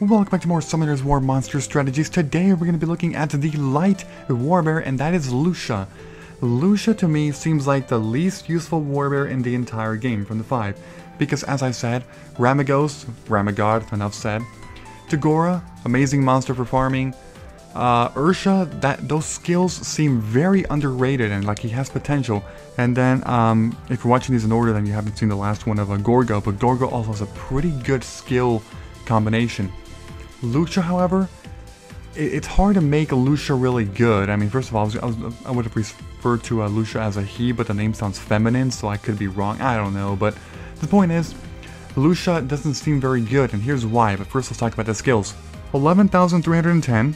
Welcome back to more Summoner's War Monster Strategies. Today we're going to be looking at the Light Warbear, and that is Lusha. Lusha to me seems like the least useful warbear in the entire game from the 5. Because as I said, Ramagod, enough said. Tagora, amazing monster for farming. Ursha, those skills seem very underrated and like he has potential. And then, if you're watching these in order, then you haven't seen the last one of Gorgo, but Gorgo also has a pretty good skill combination. Lusha, however, it's hard to make a Lusha really good. I mean, first of all, I would have referred to Lusha as a he, but the name sounds feminine, so I could be wrong. I don't know, but the point is, Lusha doesn't seem very good, and here's why. But first, let's talk about the skills. 11,310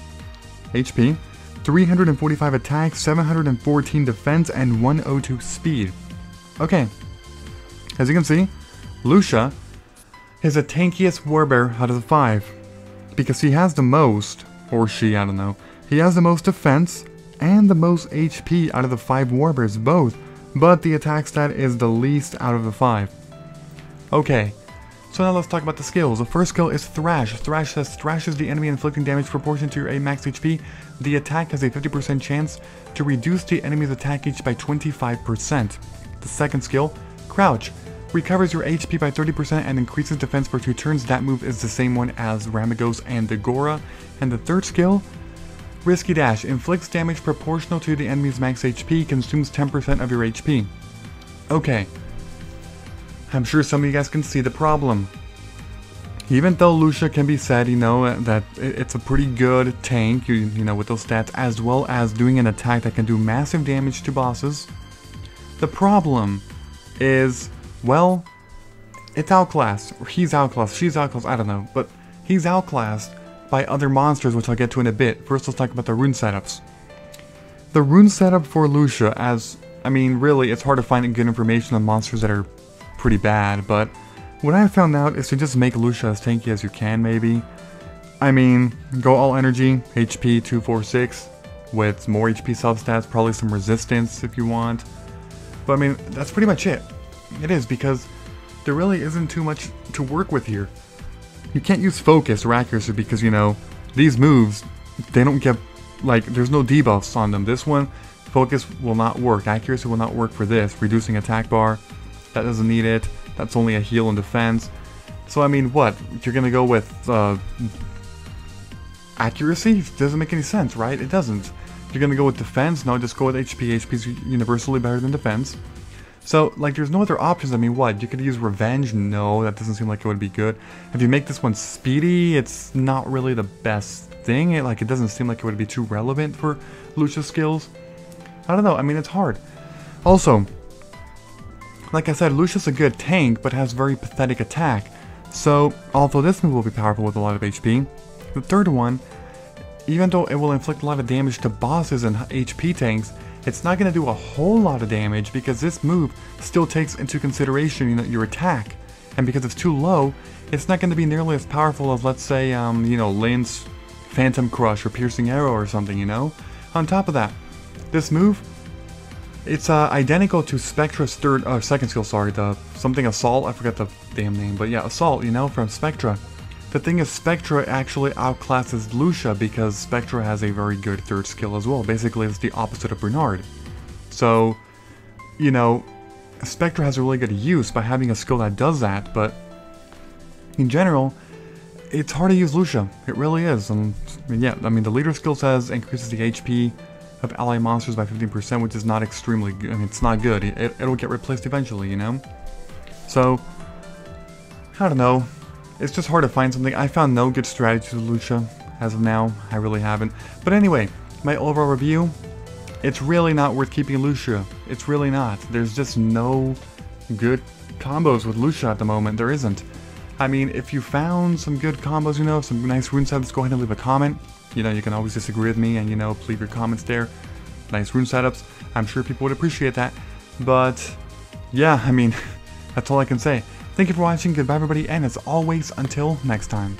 HP, 345 attack, 714 defense, and 102 speed. Okay, as you can see, Lusha is the tankiest warbear out of the 5. Because he has the most, or she, I don't know, he has the most defense and the most HP out of the 5 warbears both, but the attack stat is the least out of the 5. Okay, so now let's talk about the skills. The first skill is Thrash. Thrash says thrashes the enemy, inflicting damage proportion to your max HP. The attack has a 50% chance to reduce the enemy's attack each by 25%. The second skill, Crouch. Recovers your HP by 30% and increases defense for 2 turns. That move is the same one as Ramagos and Tagora. And the third skill, Risky Dash. Inflicts damage proportional to the enemy's max HP, consumes 10% of your HP. Okay. I'm sure some of you guys can see the problem. Even though Lusha can be said, you know, that it's a pretty good tank, you know, with those stats, as well as doing an attack that can do massive damage to bosses, the problem is, well, it's outclassed, or he's outclassed, she's outclassed, I don't know, but he's outclassed by other monsters, which I'll get to in a bit. First, let's talk about the rune setups. The rune setup for Lusha, I mean, really, it's hard to find good information on monsters that are pretty bad, but what I found out is to just make Lusha as tanky as you can, maybe. I mean, go all energy, HP 246, with more HP substats, probably some resistance if you want. But I mean, that's pretty much it. It is, because there really isn't too much to work with here. You can't use focus or accuracy because, you know, these moves, they don't get, like, there's no debuffs on them. This one, focus will not work. Accuracy will not work for this. Reducing attack bar, that doesn't need it. That's only a heal and defense. So, I mean, what? You're gonna go with, accuracy? It doesn't make any sense, right? It doesn't. You're gonna go with defense? No, just go with HP. HP is universally better than defense. So, like, there's no other options. I mean, what? You could use Revenge? No, that doesn't seem like it would be good. If you make this one speedy, it's not really the best thing. It doesn't seem like it would be too relevant for Lusha's skills. I don't know. I mean, it's hard. Also, like I said, Lusha's a good tank, but has very pathetic attack. So, although this move will be powerful with a lot of HP, the third one, even though it will inflict a lot of damage to bosses and HP tanks, it's not going to do a whole lot of damage because this move still takes into consideration, you know, your attack. And because it's too low, it's not going to be nearly as powerful as, let's say, you know, Lin's Phantom Crush or Piercing Arrow or something, you know? On top of that, this move, it's identical to Spectra's second skill, sorry, the something Assault, I forgot the damn name, but yeah, Assault, you know, from Spectra. The thing is, Spectra actually outclasses Lusha because Spectra has a very good third skill as well. Basically, it's the opposite of Bernard. So, you know, Spectra has a really good use by having a skill that does that, but in general, it's hard to use Lusha. It really is. Yeah, I mean, the leader skill says increases the HP of ally monsters by 15%, which is not extremely good. I mean, it's not good. It'll get replaced eventually, you know? So, I don't know. It's just hard to find something. I found no good strategy with Lusha as of now. I really haven't. But anyway, my overall review, it's really not worth keeping Lusha. It's really not. There's just no good combos with Lusha at the moment. There isn't. I mean, if you found some good combos, you know, some nice rune setups, go ahead and leave a comment. You know, you can always disagree with me and, you know, leave your comments there. Nice rune setups. I'm sure people would appreciate that. But, yeah, I mean, that's all I can say. Thank you for watching, goodbye everybody, and as always, until next time.